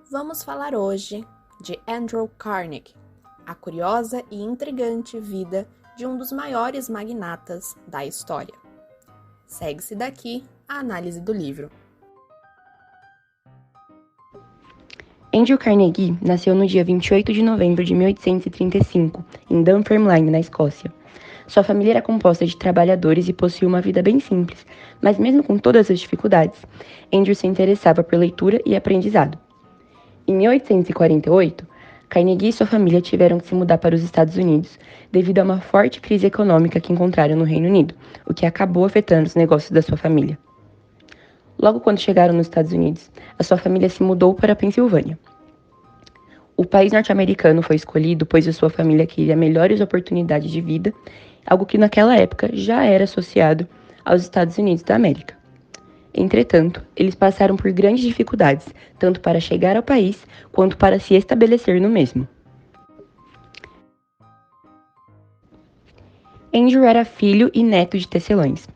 Vamos falar hoje de Andrew Carnegie, a curiosa e intrigante vida de um dos maiores magnatas da história. Segue-se daqui a análise do livro. Andrew Carnegie nasceu no dia 28 de novembro de 1835, em Dunfermline, na Escócia. Sua família era composta de trabalhadores e possuía uma vida bem simples, mas mesmo com todas as dificuldades, Andrew se interessava por leitura e aprendizado. Em 1848, Carnegie e sua família tiveram que se mudar para os Estados Unidos devido a uma forte crise econômica que encontraram no Reino Unido, o que acabou afetando os negócios da sua família. Logo quando chegaram nos Estados Unidos, a sua família se mudou para a Pensilvânia. O país norte-americano foi escolhido pois a sua família queria melhores oportunidades de vida, algo que naquela época já era associado aos Estados Unidos da América. Entretanto, eles passaram por grandes dificuldades, tanto para chegar ao país quanto para se estabelecer no mesmo. Andrew era filho e neto de tecelões,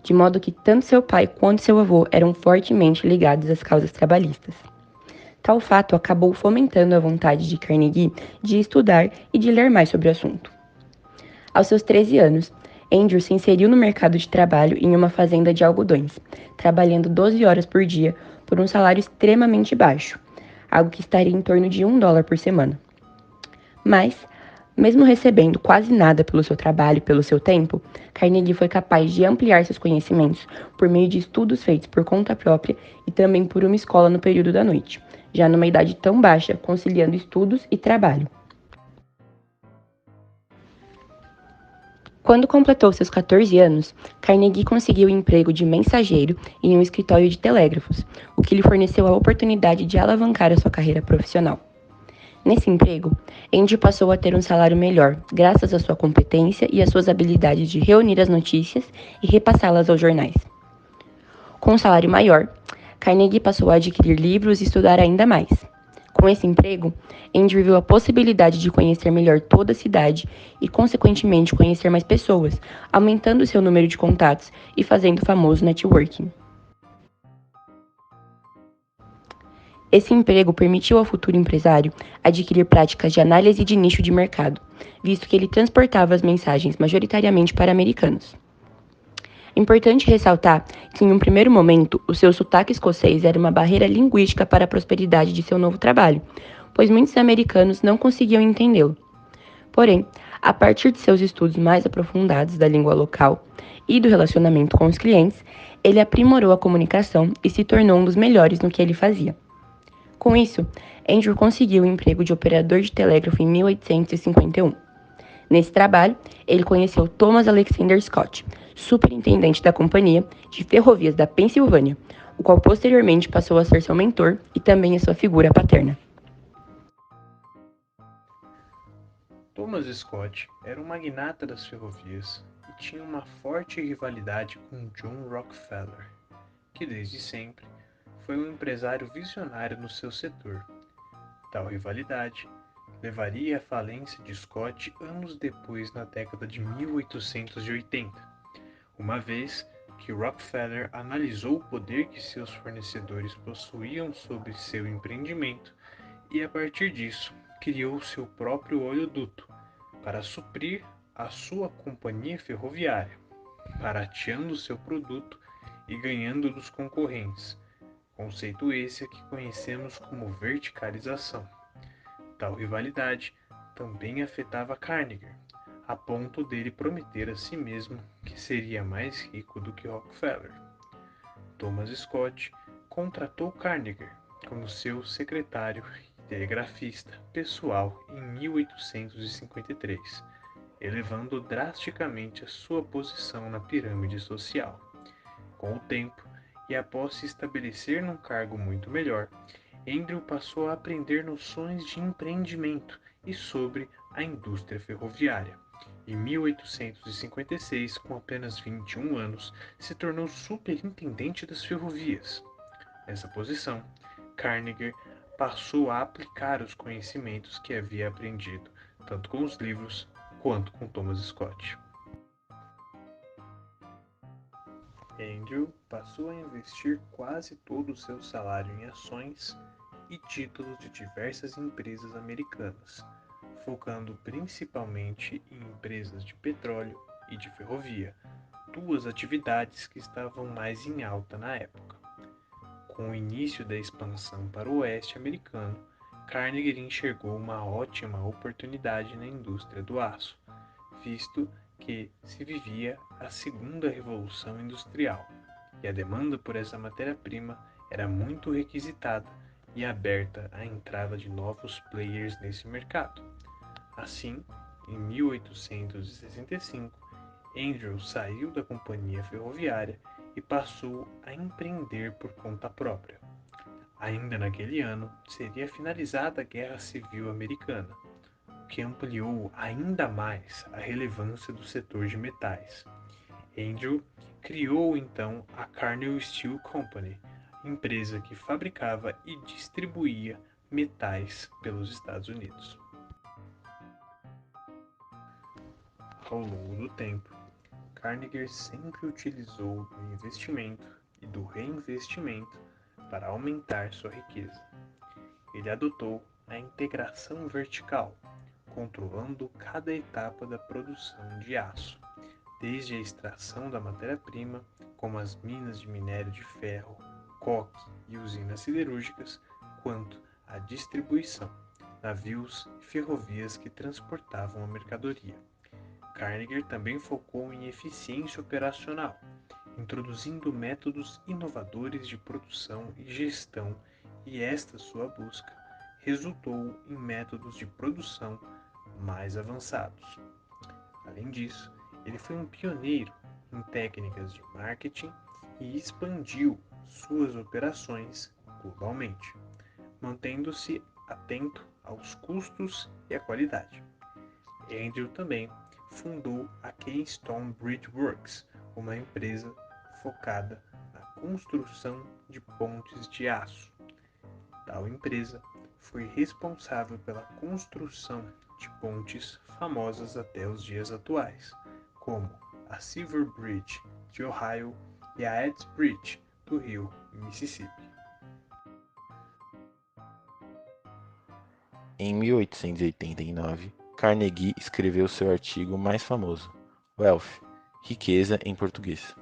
de modo que tanto seu pai quanto seu avô eram fortemente ligados às causas trabalhistas. Tal fato acabou fomentando a vontade de Carnegie de estudar e de ler mais sobre o assunto. Aos seus 13 anos, Andrew se inseriu no mercado de trabalho em uma fazenda de algodões, trabalhando 12 horas por dia por um salário extremamente baixo, algo que estaria em torno de $1 por semana. Mas, mesmo recebendo quase nada pelo seu trabalho e pelo seu tempo, Carnegie foi capaz de ampliar seus conhecimentos por meio de estudos feitos por conta própria e também por uma escola no período da noite, já numa idade tão baixa, conciliando estudos e trabalho. Quando completou seus 14 anos, Carnegie conseguiu um emprego de mensageiro em um escritório de telégrafos, o que lhe forneceu a oportunidade de alavancar a sua carreira profissional. Nesse emprego, Andrew passou a ter um salário melhor, graças à sua competência e às suas habilidades de reunir as notícias e repassá-las aos jornais. Com um salário maior, Carnegie passou a adquirir livros e estudar ainda mais. Com esse emprego, Andrew viu a possibilidade de conhecer melhor toda a cidade e, consequentemente, conhecer mais pessoas, aumentando seu número de contatos e fazendo o famoso networking. Esse emprego permitiu ao futuro empresário adquirir práticas de análise de nicho de mercado, visto que ele transportava as mensagens majoritariamente para americanos. É importante ressaltar que, em um primeiro momento, o seu sotaque escocês era uma barreira linguística para a prosperidade de seu novo trabalho, pois muitos americanos não conseguiam entendê-lo. Porém, a partir de seus estudos mais aprofundados da língua local e do relacionamento com os clientes, ele aprimorou a comunicação e se tornou um dos melhores no que ele fazia. Com isso, Andrew conseguiu o emprego de operador de telégrafo em 1851. Nesse trabalho, ele conheceu Thomas Alexander Scott, superintendente da Companhia de Ferrovias da Pensilvânia, o qual posteriormente passou a ser seu mentor e também a sua figura paterna. Thomas Scott era um magnata das ferrovias e tinha uma forte rivalidade com John Rockefeller, que desde sempre foi um empresário visionário no seu setor. Tal rivalidade levaria à falência de Scott anos depois, na década de 1880, uma vez que Rockefeller analisou o poder que seus fornecedores possuíam sobre seu empreendimento e, a partir disso, criou seu próprio oleoduto para suprir a sua companhia ferroviária, barateando seu produto e ganhando dos concorrentes, conceito esse que conhecemos como verticalização. Tal rivalidade também afetava Carnegie, a ponto dele prometer a si mesmo que seria mais rico do que Rockefeller. Thomas Scott contratou Carnegie como seu secretário e telegrafista pessoal em 1853, elevando drasticamente a sua posição na pirâmide social. Com o tempo, e após se estabelecer num cargo muito melhor, Andrew passou a aprender noções de empreendimento e sobre a indústria ferroviária. Em 1856, com apenas 21 anos, se tornou superintendente das ferrovias. Nessa posição, Carnegie passou a aplicar os conhecimentos que havia aprendido, tanto com os livros quanto com Thomas Scott. Andrew passou a investir quase todo o seu salário em ações e títulos de diversas empresas americanas, focando principalmente em empresas de petróleo e de ferrovia, duas atividades que estavam mais em alta na época. Com o início da expansão para o oeste americano, Carnegie enxergou uma ótima oportunidade na indústria do aço, visto que se vivia a segunda revolução industrial e a demanda por essa matéria-prima era muito requisitada e aberta à entrada de novos players nesse mercado. Assim, em 1865, Andrew saiu da companhia ferroviária e passou a empreender por conta própria. Ainda naquele ano, seria finalizada a Guerra Civil Americana, o que ampliou ainda mais a relevância do setor de metais. Andrew criou então a Carnegie Steel Company, empresa que fabricava e distribuía metais pelos Estados Unidos. Ao longo do tempo, Carnegie sempre utilizou do investimento e do reinvestimento para aumentar sua riqueza. Ele adotou a integração vertical, controlando cada etapa da produção de aço, desde a extração da matéria-prima, como as minas de minério de ferro, coque e usinas siderúrgicas, quanto a distribuição, navios e ferrovias que transportavam a mercadoria. Carnegie também focou em eficiência operacional, introduzindo métodos inovadores de produção e gestão, e esta sua busca resultou em métodos de produção mais avançados. Além disso, ele foi um pioneiro em técnicas de marketing e expandiu suas operações globalmente, mantendo-se atento aos custos e à qualidade. Andrew também fundou a Keystone Bridge Works, uma empresa focada na construção de pontes de aço. Tal empresa foi responsável pela construção de pontes famosas até os dias atuais, como a Silver Bridge de Ohio e a Edge Bridge do rio Mississippi. Em 1889, Carnegie escreveu seu artigo mais famoso, Wealth, Riqueza em português.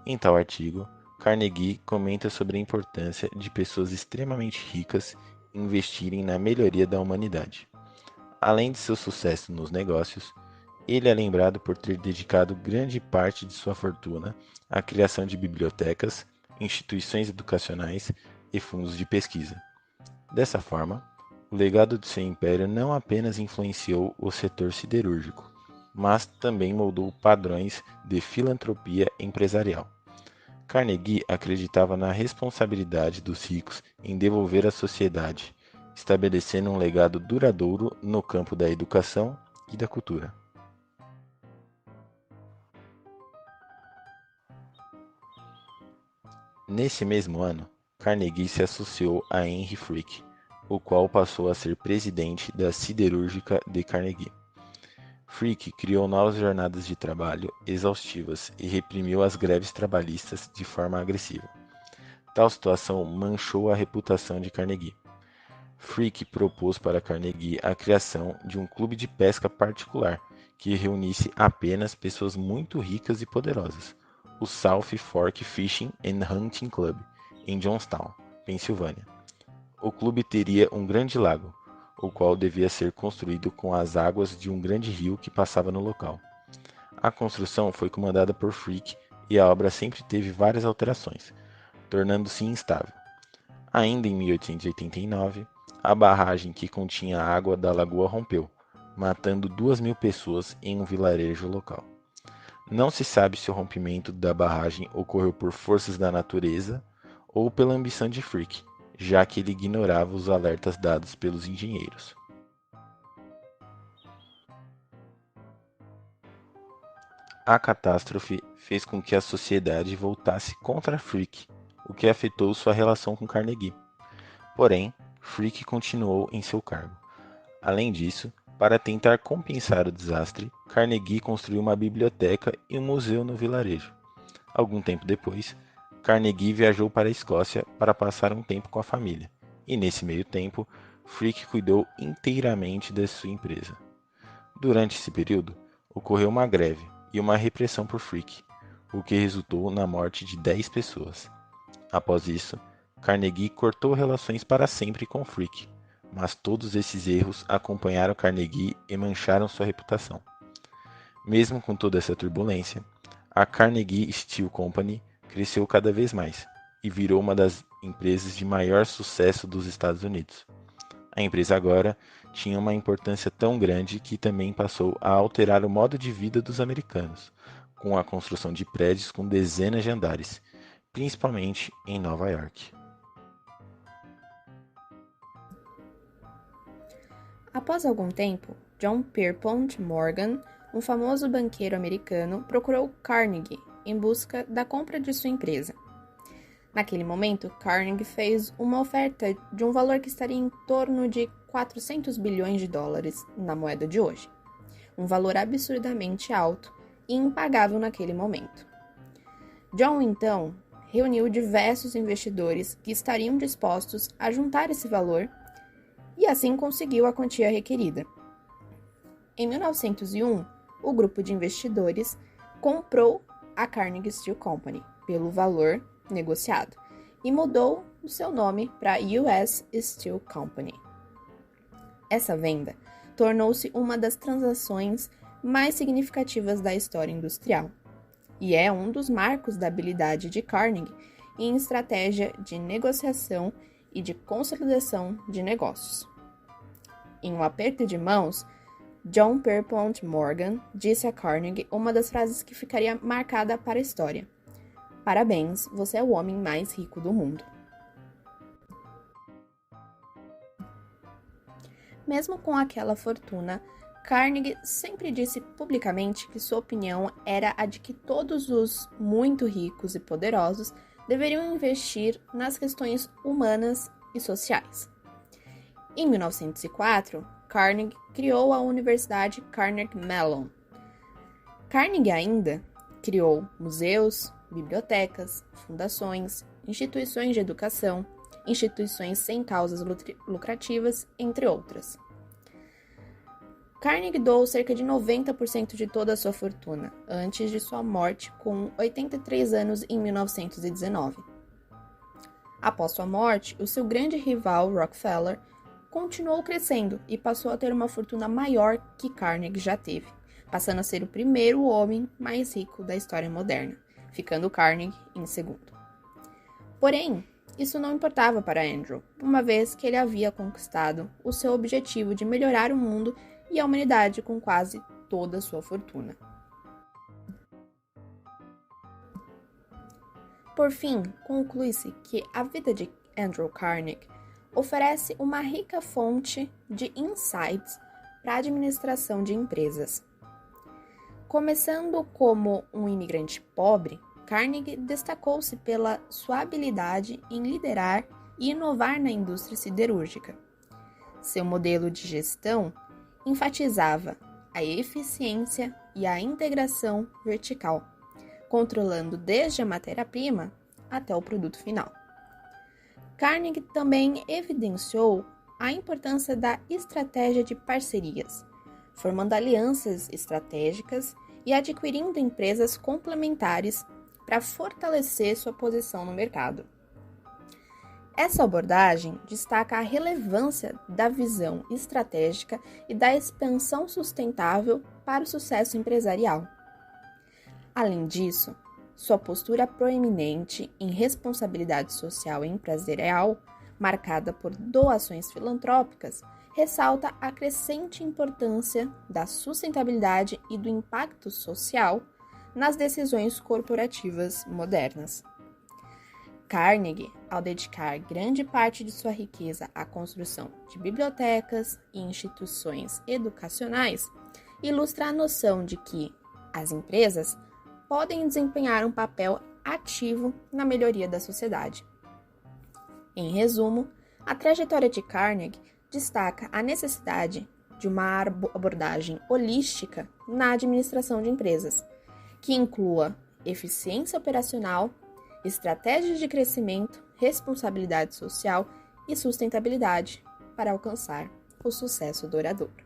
Em tal artigo, Carnegie comenta sobre a importância de pessoas extremamente ricas investirem na melhoria da humanidade. Além de seu sucesso nos negócios, ele é lembrado por ter dedicado grande parte de sua fortuna à criação de bibliotecas, instituições educacionais e fundos de pesquisa. Dessa forma, o legado de seu império não apenas influenciou o setor siderúrgico, mas também moldou padrões de filantropia empresarial. Carnegie acreditava na responsabilidade dos ricos em devolver à sociedade, estabelecendo um legado duradouro no campo da educação e da cultura. Nesse mesmo ano, Carnegie se associou a Henry Frick, o qual passou a ser presidente da Siderúrgica de Carnegie. Frick criou novas jornadas de trabalho exaustivas e reprimiu as greves trabalhistas de forma agressiva. Tal situação manchou a reputação de Carnegie. Frick propôs para Carnegie a criação de um clube de pesca particular que reunisse apenas pessoas muito ricas e poderosas, o South Fork Fishing and Hunting Club, em Johnstown, Pensilvânia. O clube teria um grande lago, o qual devia ser construído com as águas de um grande rio que passava no local. A construção foi comandada por Frick e a obra sempre teve várias alterações, tornando-se instável. Ainda em 1889, a barragem que continha a água da lagoa rompeu, matando 2.000 pessoas em um vilarejo local. Não se sabe se o rompimento da barragem ocorreu por forças da natureza ou pela ambição de Frick, já que ele ignorava os alertas dados pelos engenheiros. A catástrofe fez com que a sociedade voltasse contra Frick, o que afetou sua relação com Carnegie. Porém, Frick continuou em seu cargo. Além disso, para tentar compensar o desastre, Carnegie construiu uma biblioteca e um museu no vilarejo. Algum tempo depois, Carnegie viajou para a Escócia para passar um tempo com a família, e nesse meio tempo, Frick cuidou inteiramente da sua empresa. Durante esse período, ocorreu uma greve e uma repressão por Frick, o que resultou na morte de 10 pessoas. Após isso, Carnegie cortou relações para sempre com Frick, mas todos esses erros acompanharam Carnegie e mancharam sua reputação. Mesmo com toda essa turbulência, a Carnegie Steel Company cresceu cada vez mais e virou uma das empresas de maior sucesso dos Estados Unidos. A empresa agora tinha uma importância tão grande que também passou a alterar o modo de vida dos americanos, com a construção de prédios com dezenas de andares, principalmente em Nova York. Após algum tempo, John Pierpont Morgan, um famoso banqueiro americano, procurou Carnegie em busca da compra de sua empresa. Naquele momento, Carnegie fez uma oferta de um valor que estaria em torno de 400 bilhões de dólares na moeda de hoje, um valor absurdamente alto e impagável naquele momento. John, então, reuniu diversos investidores que estariam dispostos a juntar esse valor e assim conseguiu a quantia requerida. Em 1901, o grupo de investidores comprou a Carnegie Steel Company pelo valor negociado e mudou o seu nome para US Steel Company. Essa venda tornou-se uma das transações mais significativas da história industrial e é um dos marcos da habilidade de Carnegie em estratégia de negociação e de consolidação de negócios. Em um aperto de mãos, John Pierpont Morgan disse a Carnegie uma das frases que ficaria marcada para a história: "Parabéns, você é o homem mais rico do mundo." Mesmo com aquela fortuna, Carnegie sempre disse publicamente que sua opinião era a de que todos os muito ricos e poderosos deveriam investir nas questões humanas e sociais. Em 1904, Carnegie criou a Universidade Carnegie Mellon. Carnegie ainda criou museus, bibliotecas, fundações, instituições de educação, instituições sem causas lucrativas, entre outras. Carnegie doou cerca de 90% de toda a sua fortuna, antes de sua morte com 83 anos em 1919. Após sua morte, o seu grande rival, Rockefeller, continuou crescendo e passou a ter uma fortuna maior que Carnegie já teve, passando a ser o primeiro homem mais rico da história moderna, ficando Carnegie em segundo. Porém, isso não importava para Andrew, uma vez que ele havia conquistado o seu objetivo de melhorar o mundo e a humanidade com quase toda a sua fortuna. Por fim, conclui-se que a vida de Andrew Carnegie oferece uma rica fonte de insights para a administração de empresas. Começando como um imigrante pobre, Carnegie destacou-se pela sua habilidade em liderar e inovar na indústria siderúrgica. Seu modelo de gestão enfatizava a eficiência e a integração vertical, controlando desde a matéria-prima até o produto final. Carnegie também evidenciou a importância da estratégia de parcerias, formando alianças estratégicas e adquirindo empresas complementares para fortalecer sua posição no mercado. Essa abordagem destaca a relevância da visão estratégica e da expansão sustentável para o sucesso empresarial. Além disso, sua postura proeminente em responsabilidade social e empresarial, marcada por doações filantrópicas, ressalta a crescente importância da sustentabilidade e do impacto social nas decisões corporativas modernas. Carnegie, ao dedicar grande parte de sua riqueza à construção de bibliotecas e instituições educacionais, ilustra a noção de que as empresas podem desempenhar um papel ativo na melhoria da sociedade. Em resumo, a trajetória de Carnegie destaca a necessidade de uma abordagem holística na administração de empresas, que inclua eficiência operacional, estratégias de crescimento, responsabilidade social e sustentabilidade para alcançar o sucesso duradouro.